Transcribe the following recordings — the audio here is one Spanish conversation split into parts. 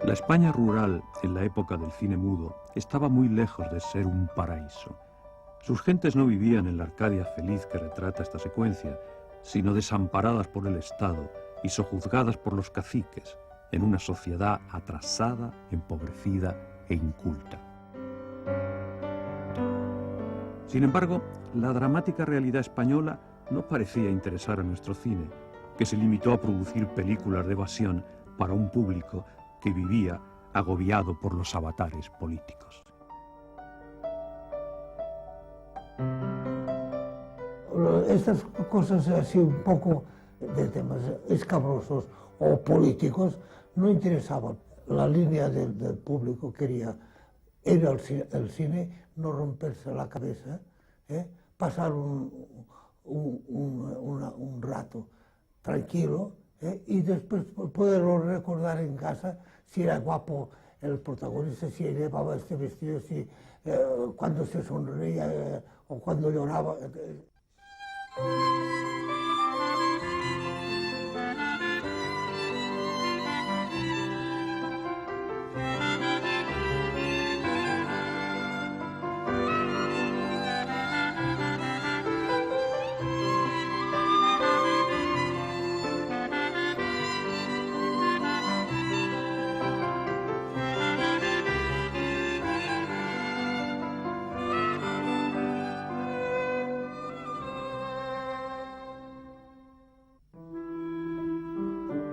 La España rural, en la época del cine mudo, estaba muy lejos de ser un paraíso. Sus gentes no vivían en la Arcadia feliz que retrata esta secuencia, sino desamparadas por el Estado y sojuzgadas por los caciques, en una sociedad atrasada, empobrecida e inculta. Sin embargo, la dramática realidad española no parecía interesar a nuestro cine, que se limitó a producir películas de evasión para un público que vivía agobiado por los avatares políticos. Estas cosas así un poco de temas escabrosos o políticos no interesaban. La línea del público quería ir al cine, no romperse la cabeza, pasar un rato tranquilo, y después poderlo recordar en casa si era guapo el protagonista, si llevaba este vestido, si cuando se sonreía o cuando lloraba.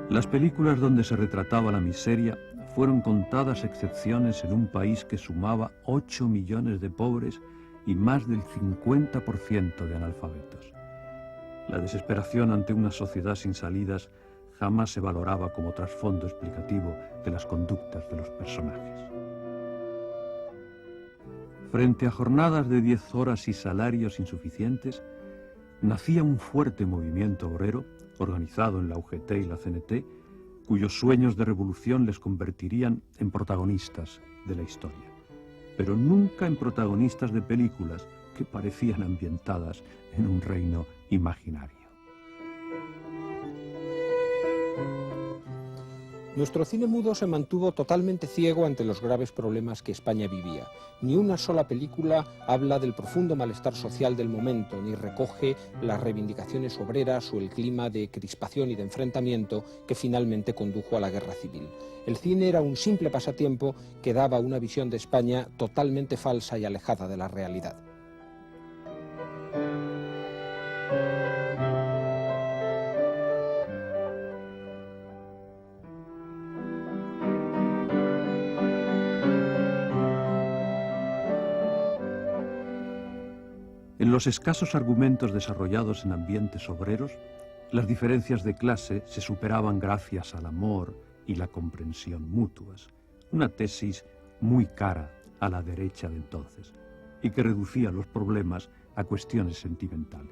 Las películas donde se retrataba la miseria fueron contadas excepciones en un país que sumaba 8 millones de pobres y más del 50% de analfabetos. La desesperación ante una sociedad sin salidas jamás se valoraba como trasfondo explicativo de las conductas de los personajes. Frente a jornadas de 10 horas y salarios insuficientes, nacía un fuerte movimiento obrero organizado en la UGT y la CNT, cuyos sueños de revolución les convertirían en protagonistas de la historia, pero nunca en protagonistas de películas que parecían ambientadas en un reino imaginario. Nuestro cine mudo se mantuvo totalmente ciego ante los graves problemas que España vivía. Ni una sola película habla del profundo malestar social del momento, ni recoge las reivindicaciones obreras o el clima de crispación y de enfrentamiento que finalmente condujo a la guerra civil. El cine era un simple pasatiempo que daba una visión de España totalmente falsa y alejada de la realidad. En los escasos argumentos desarrollados en ambientes obreros, las diferencias de clase se superaban gracias al amor y la comprensión mutuas, una tesis muy cara a la derecha de entonces, y que reducía los problemas a cuestiones sentimentales.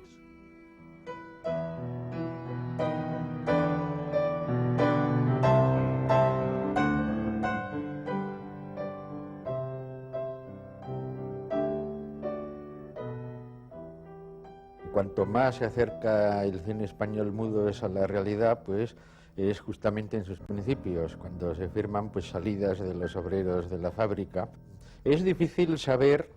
Cuanto más se acerca el cine español mudo a la realidad, pues es justamente en sus principios, cuando se firman pues salidas de los obreros de la fábrica. Es difícil saber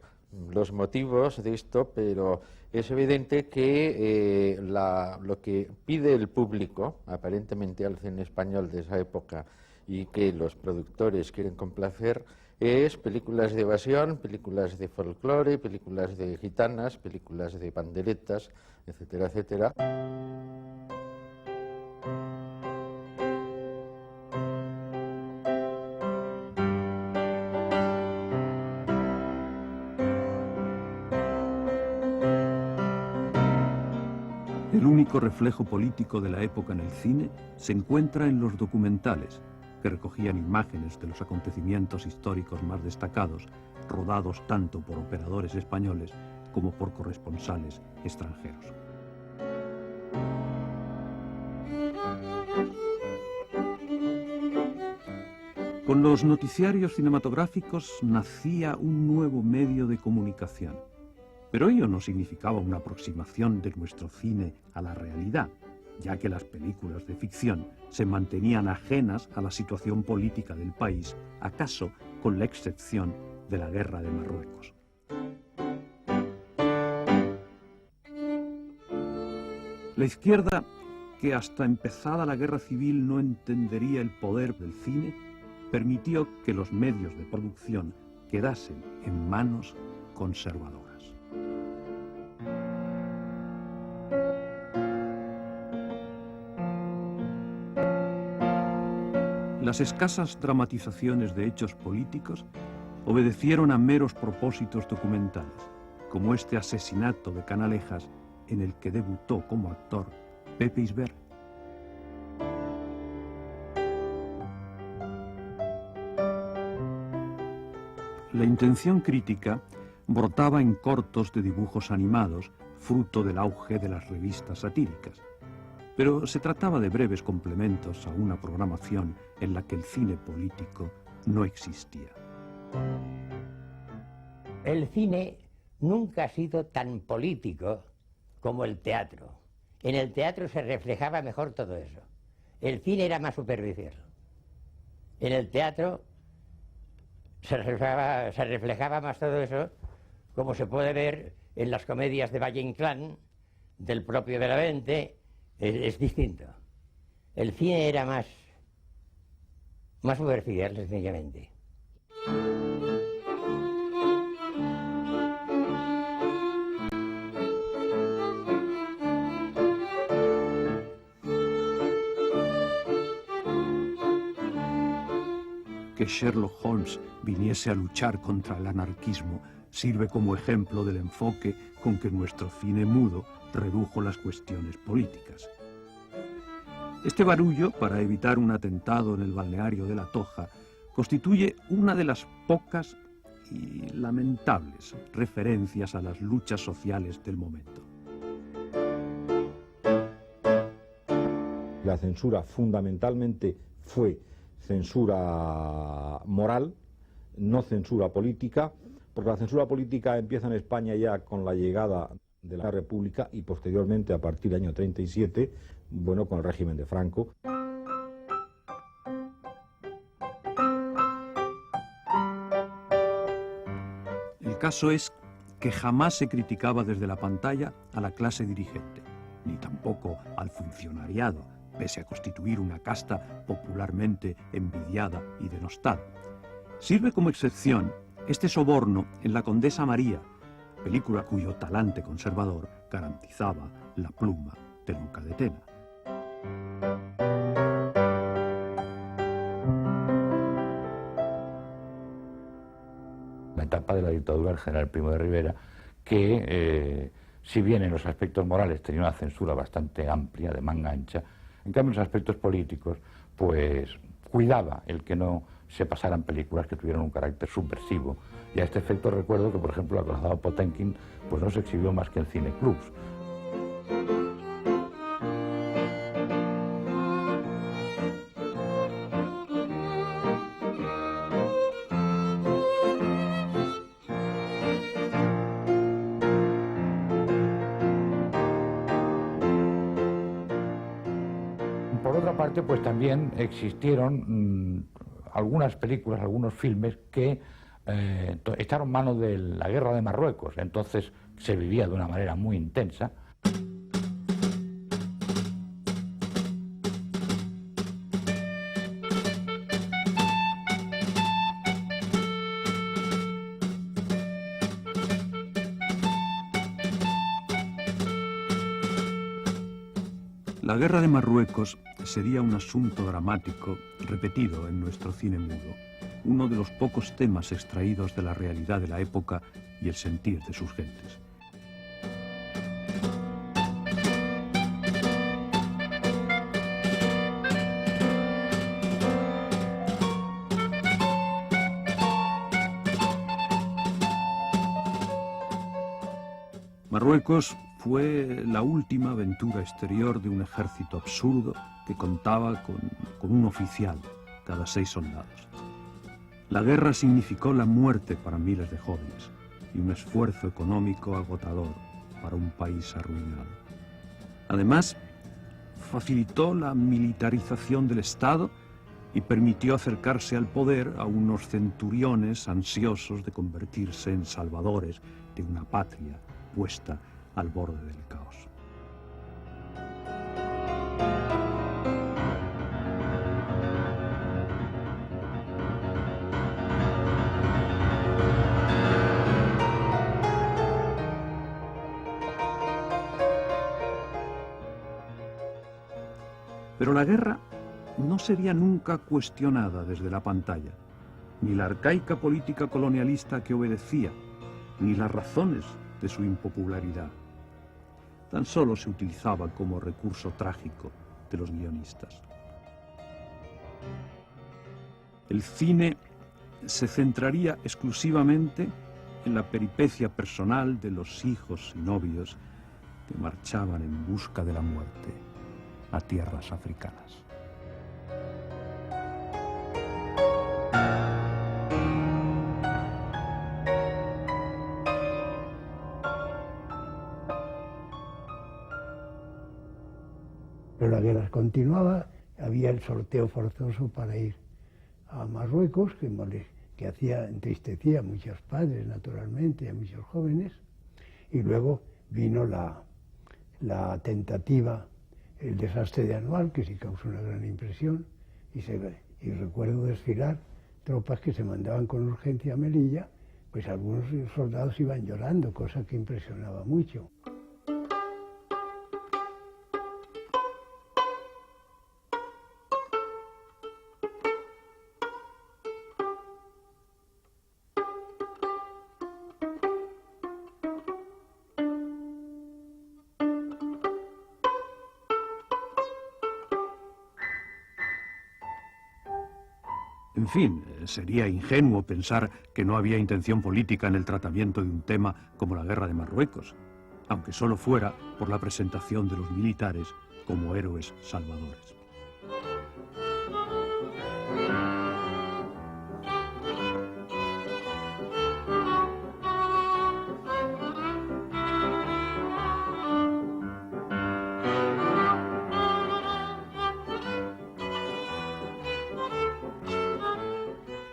los motivos de esto, pero es evidente que lo que pide el público, aparentemente al cine español de esa época, y que los productores quieren complacer, es películas de evasión, películas de folclore, películas de gitanas, películas de panderetas, etcétera, etcétera. El único reflejo político de la época en el cine se encuentra en los documentales, que recogían imágenes de los acontecimientos históricos más destacados, rodados tanto por operadores españoles como por corresponsales extranjeros. Con los noticiarios cinematográficos nacía un nuevo medio de comunicación, pero ello no significaba una aproximación de nuestro cine a la realidad. ya que las películas de ficción se mantenían ajenas a la situación política del país, acaso con la excepción de la Guerra de Marruecos. La izquierda, que hasta empezada la guerra civil no entendería el poder del cine, permitió que los medios de producción quedasen en manos conservadoras. Las escasas dramatizaciones de hechos políticos obedecieron a meros propósitos documentales, como este asesinato de Canalejas en el que debutó como actor Pepe Isbert. La intención crítica brotaba en cortos de dibujos animados, fruto del auge de las revistas satíricas. Pero se trataba de breves complementos a una programación en la que el cine político no existía. El cine nunca ha sido tan político como el teatro. En el teatro se reflejaba mejor todo eso. El cine era más superficial. En el teatro se reflejaba más todo eso, como se puede ver en las comedias de Valle Inclán, del propio Benavente. Es distinto. El cine era más superficial, sencillamente. Que Sherlock Holmes viniese a luchar contra el anarquismo sirve como ejemplo del enfoque con que nuestro cine mudo redujo las cuestiones políticas. Este barullo, para evitar un atentado en el balneario de La Toja, constituye una de las pocas y lamentables referencias a las luchas sociales del momento. La censura fundamentalmente fue censura moral, no censura política, porque la censura política empieza en España ya con la llegada de la República y posteriormente, a partir del año 37, bueno, con el régimen de Franco. El caso es que jamás se criticaba desde la pantalla a la clase dirigente, ni tampoco al funcionariado, pese a constituir una casta popularmente envidiada y denostada. Sirve como excepción este soborno en La Condesa María, película cuyo talante conservador garantizaba la pluma de Luca de Tena. La etapa de la dictadura del general Primo de Rivera, que si bien en los aspectos morales tenía una censura bastante amplia, de manga ancha, en cambio en los aspectos políticos, pues cuidaba el que no se pasaran películas que tuvieran un carácter subversivo. Y a este efecto recuerdo que, por ejemplo, El acorazado Potemkin pues no se exhibió más que en cineclubs. Por otra parte, pues también existieron algunas películas, algunos filmes que echaron mano de la guerra de Marruecos. Entonces se vivía de una manera muy intensa. La guerra de Marruecos sería un asunto dramático repetido en nuestro cine mudo, uno de los pocos temas extraídos de la realidad de la época y el sentir de sus gentes. Marruecos fue la última aventura exterior de un ejército absurdo que contaba con un oficial cada 6 soldados. La guerra significó la muerte para miles de jóvenes y un esfuerzo económico agotador para un país arruinado. Además, facilitó la militarización del Estado y permitió acercarse al poder a unos centuriones ansiosos de convertirse en salvadores de una patria puesta al borde del caos. Pero la guerra no sería nunca cuestionada desde la pantalla, ni la arcaica política colonialista que obedecía, ni las razones de su impopularidad. Tan solo se utilizaba como recurso trágico de los guionistas. El cine se centraría exclusivamente en la peripecia personal de los hijos y novios que marchaban en busca de la muerte a tierras africanas. Pero la guerra continuaba, había el sorteo forzoso para ir a Marruecos, que entristecía a muchos padres, naturalmente, y a muchos jóvenes, y luego vino la tentativa, el desastre de Anual, que sí causó una gran impresión, y recuerdo desfilar tropas que se mandaban con urgencia a Melilla, pues algunos soldados iban llorando, cosa que impresionaba mucho. En fin, sería ingenuo pensar que no había intención política en el tratamiento de un tema como la guerra de Marruecos, aunque solo fuera por la presentación de los militares como héroes salvadores.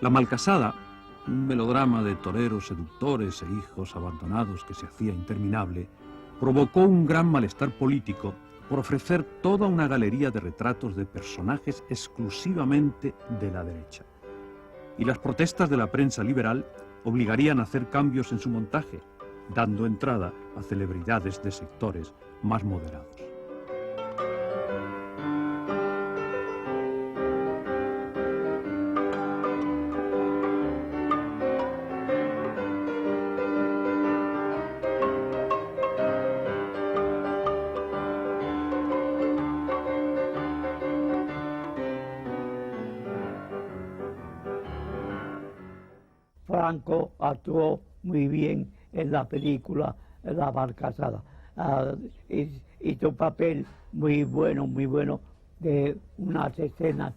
La Malcasada, un melodrama de toreros seductores e hijos abandonados que se hacía interminable, provocó un gran malestar político por ofrecer toda una galería de retratos de personajes exclusivamente de la derecha. Y las protestas de la prensa liberal obligarían a hacer cambios en su montaje, dando entrada a celebridades de sectores más moderados. Franco actuó muy bien en la película La Malcasada. Hizo un papel muy bueno de unas escenas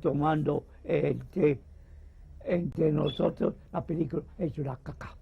tomando el té entre nosotros. La película es una caca.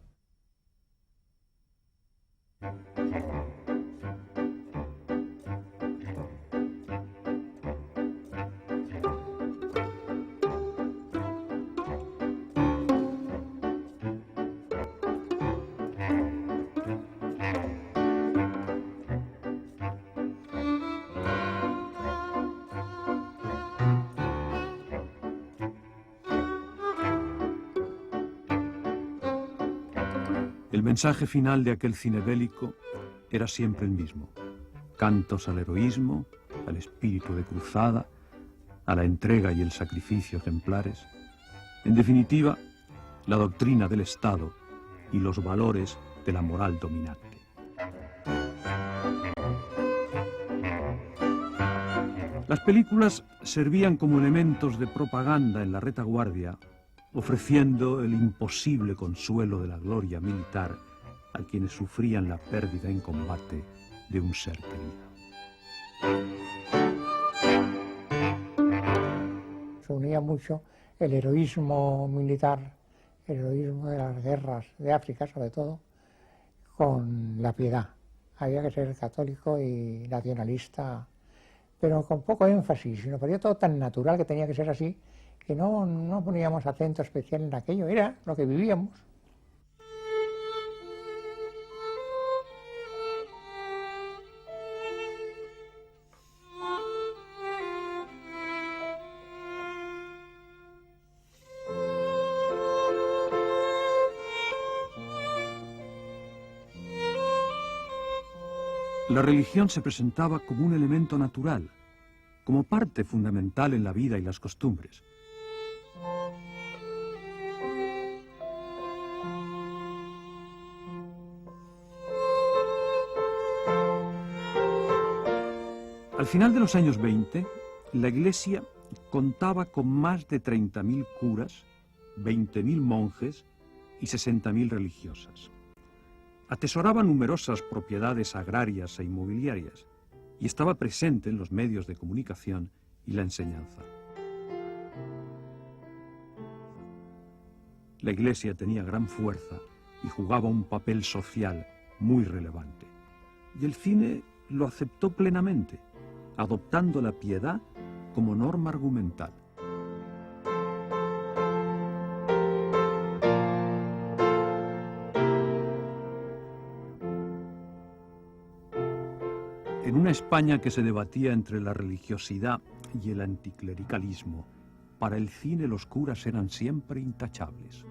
El mensaje final de aquel cine bélico era siempre el mismo: cantos al heroísmo, al espíritu de cruzada, a la entrega y el sacrificio ejemplares. En definitiva, la doctrina del Estado y los valores de la moral dominante. Las películas servían como elementos de propaganda en la retaguardia, ofreciendo el imposible consuelo de la gloria militar a quienes sufrían la pérdida en combate de un ser querido. Se unía mucho el heroísmo militar, el heroísmo de las guerras de África sobre todo, con la piedad. Había que ser católico y nacionalista pero con poco énfasis, sino parecía todo tan natural que tenía que ser así, que no poníamos acento especial en aquello, era lo que vivíamos. La religión se presentaba como un elemento natural, como parte fundamental en la vida y las costumbres. Al final de los años 20, la Iglesia contaba con más de 30.000 curas, 20.000 monjes y 60.000 religiosas. Atesoraba numerosas propiedades agrarias e inmobiliarias y estaba presente en los medios de comunicación y la enseñanza. La Iglesia tenía gran fuerza y jugaba un papel social muy relevante. Y el cine lo aceptó plenamente, adoptando la piedad como norma argumental. En una España que se debatía entre la religiosidad y el anticlericalismo, para el cine los curas eran siempre intachables.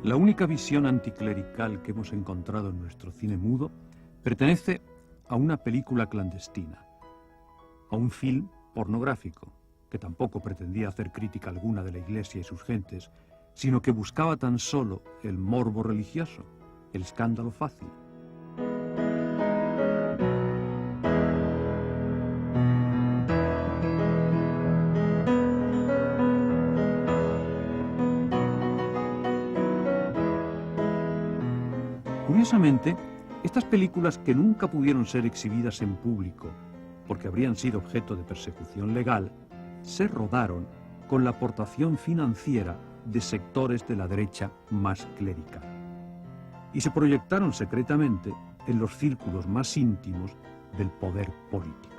La única visión anticlerical que hemos encontrado en nuestro cine mudo pertenece a una película clandestina, a un film pornográfico, que tampoco pretendía hacer crítica alguna de la Iglesia y sus gentes, sino que buscaba tan solo el morbo religioso, el escándalo fácil. Curiosamente, estas películas que nunca pudieron ser exhibidas en público porque habrían sido objeto de persecución legal, se rodaron con la aportación financiera de sectores de la derecha más clerical y se proyectaron secretamente en los círculos más íntimos del poder político.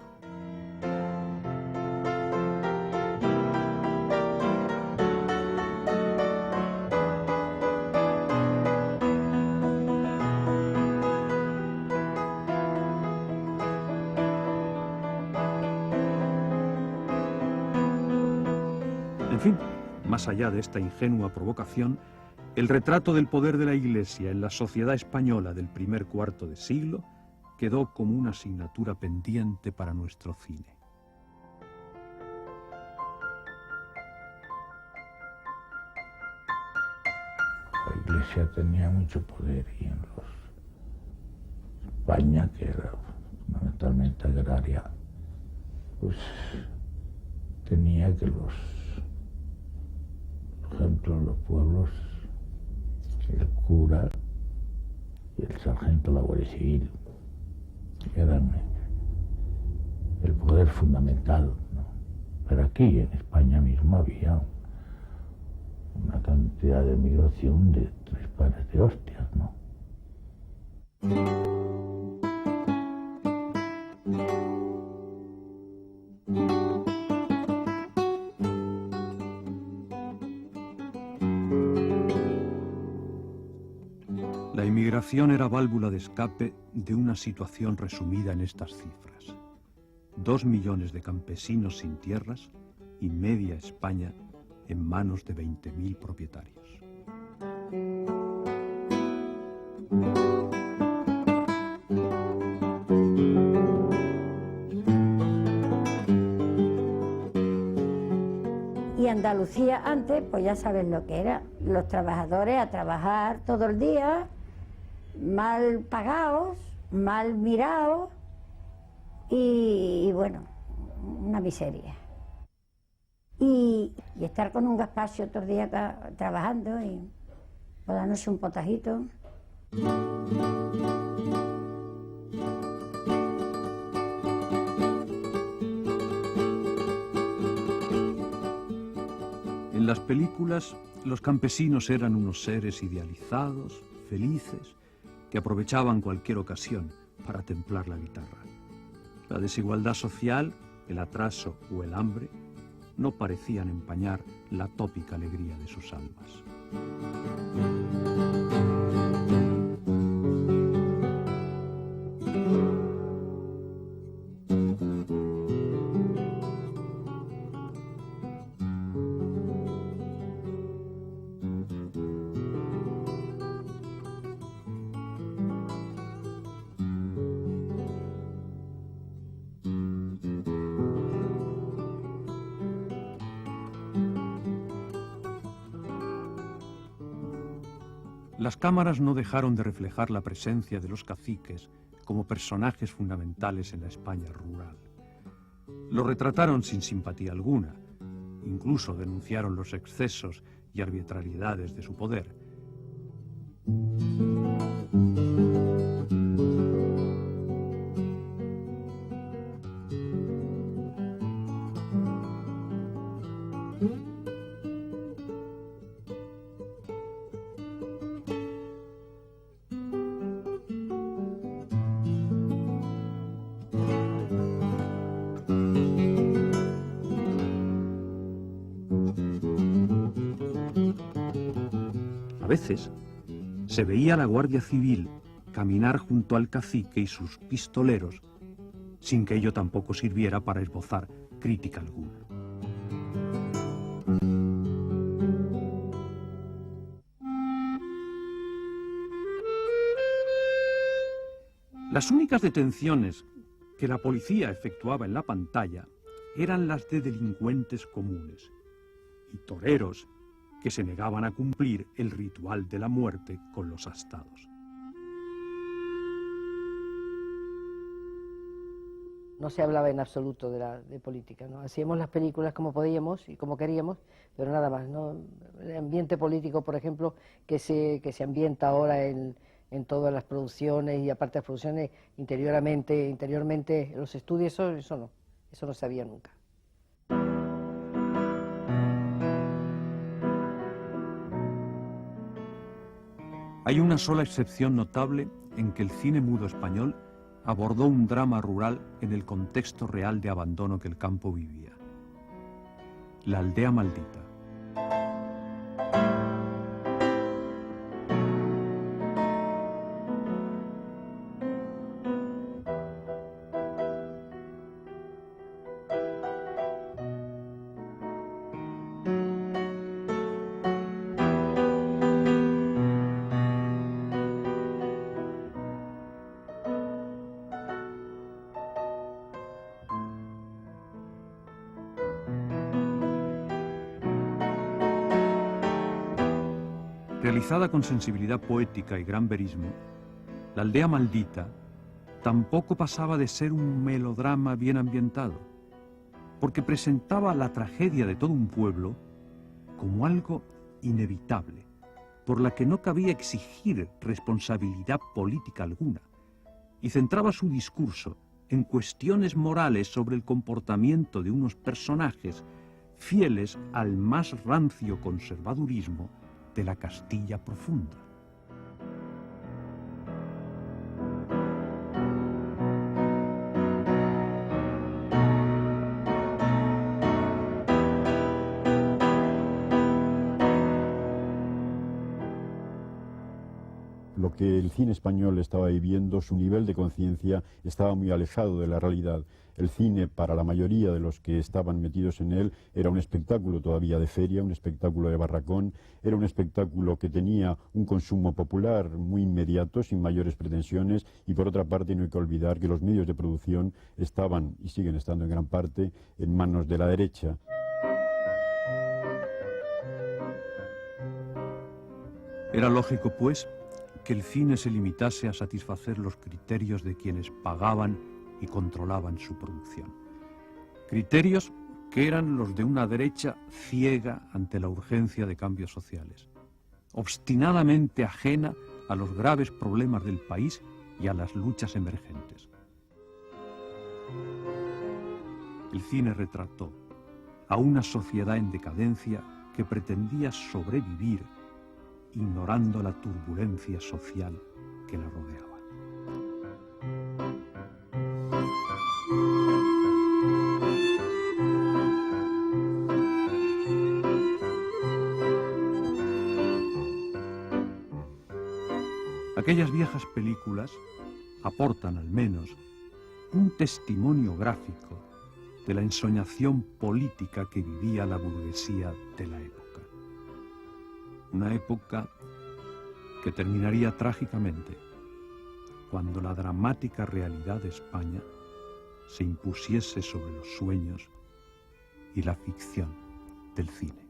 En fin, más allá de esta ingenua provocación, el retrato del poder de la Iglesia en la sociedad española del primer cuarto de siglo quedó como una asignatura pendiente para nuestro cine. La Iglesia tenía mucho poder y en España, que era fundamentalmente agraria, pues tenía que por ejemplo, los pueblos, el cura y el sargento de la Guardia Civil eran el poder fundamental, ¿no? Pero aquí en España mismo había una cantidad de migración de 3 pares de hostias, ¿no? La inmigración era válvula de escape de una situación resumida en estas cifras. 2 millones de campesinos sin tierras y media España en manos de 20.000 propietarios. Y Andalucía antes, pues ya sabes lo que era, los trabajadores a trabajar todo el día, mal pagados, mal mirados y bueno, una miseria. Y estar con un gazpacho todo el día trabajando y por la noche un potajito. En las películas, los campesinos eran unos seres idealizados, felices, que aprovechaban cualquier ocasión para templar la guitarra. La desigualdad social, el atraso o el hambre no parecían empañar la tópica alegría de sus almas. Las cámaras no dejaron de reflejar la presencia de los caciques como personajes fundamentales en la España rural. Lo retrataron sin simpatía alguna, incluso denunciaron los excesos y arbitrariedades de su poder. A veces se veía a la Guardia Civil caminar junto al cacique y sus pistoleros sin que ello tampoco sirviera para esbozar crítica alguna. Las únicas detenciones que la policía efectuaba en la pantalla eran las de delincuentes comunes y toreros que se negaban a cumplir el ritual de la muerte con los astados. No se hablaba en absoluto de política, ¿no? Hacíamos las películas como podíamos y como queríamos, pero nada más, ¿no? El ambiente político, por ejemplo, que se ambienta ahora en todas las producciones y aparte de las producciones interiormente los estudios, eso no se había nunca. Hay una sola excepción notable en que el cine mudo español abordó un drama rural en el contexto real de abandono que el campo vivía. La aldea maldita. Realizada con sensibilidad poética y gran verismo, La aldea maldita tampoco pasaba de ser un melodrama bien ambientado, porque presentaba la tragedia de todo un pueblo como algo inevitable, por la que no cabía exigir responsabilidad política alguna, y centraba su discurso en cuestiones morales sobre el comportamiento de unos personajes fieles al más rancio conservadurismo de la Castilla profunda. lo que el cine español estaba viviendo, su nivel de conciencia estaba muy alejado de la realidad. El cine, para la mayoría de los que estaban metidos en él, era un espectáculo todavía de feria, un espectáculo de barracón, era un espectáculo que tenía un consumo popular muy inmediato, sin mayores pretensiones, y por otra parte no hay que olvidar que los medios de producción estaban, y siguen estando en gran parte, en manos de la derecha. Era lógico, pues, que el cine se limitase a satisfacer los criterios de quienes pagaban y controlaban su producción. Criterios que eran los de una derecha ciega ante la urgencia de cambios sociales, obstinadamente ajena a los graves problemas del país y a las luchas emergentes. El cine retrató a una sociedad en decadencia que pretendía sobrevivir ignorando la turbulencia social que la rodeaba. Aquellas viejas películas aportan al menos un testimonio gráfico de la ensoñación política que vivía la burguesía de la época. Una época que terminaría trágicamente cuando la dramática realidad de España se impusiese sobre los sueños y la ficción del cine.